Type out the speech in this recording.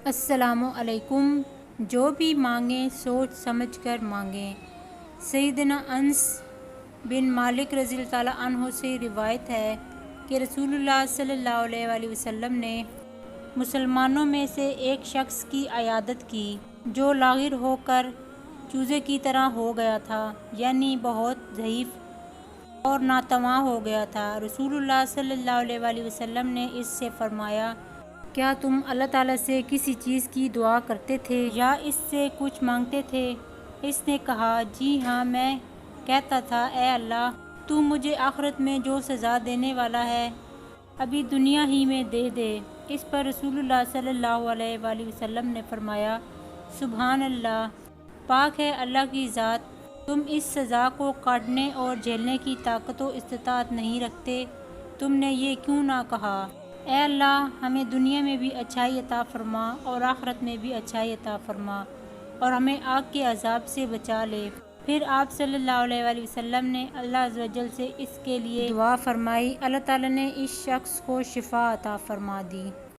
السلام علیکم۔ جو بھی مانگیں سوچ سمجھ کر مانگیں۔ سیدنا انس بن مالک رضی اللہ تعالیٰ عنہ سے روایت ہے کہ رسول اللہ صلی اللہ علیہ وسلم نے مسلمانوں میں سے ایک شخص کی عیادت کی جو لاغر ہو کر چوزے کی طرح ہو گیا تھا، یعنی بہت ضعیف اور ناتواں ہو گیا تھا۔ رسول اللہ صلی اللہ علیہ وسلم نے اس سے فرمایا، کیا تم اللہ تعالیٰ سے کسی چیز کی دعا کرتے تھے یا اس سے کچھ مانگتے تھے؟ اس نے کہا، جی ہاں، میں کہتا تھا، اے اللہ، تو مجھے آخرت میں جو سزا دینے والا ہے ابھی دنیا ہی میں دے دے۔ اس پر رسول اللہ صلی اللہ علیہ وسلم نے فرمایا، سبحان اللہ، پاک ہے اللہ کی ذات، تم اس سزا کو کاٹنے اور جھیلنے کی طاقت و استطاعت نہیں رکھتے، تم نے یہ کیوں نہ کہا؟ اے اللہ، ہمیں دنیا میں بھی اچھائی عطا فرما اور آخرت میں بھی اچھائی عطا فرما اور ہمیں آگ کے عذاب سے بچا لے۔ پھر آپ صلی اللہ علیہ وسلم نے اللہ عز و جل سے اس کے لیے دعا فرمائی، اللہ تعالیٰ نے اس شخص کو شفا عطا فرما دی۔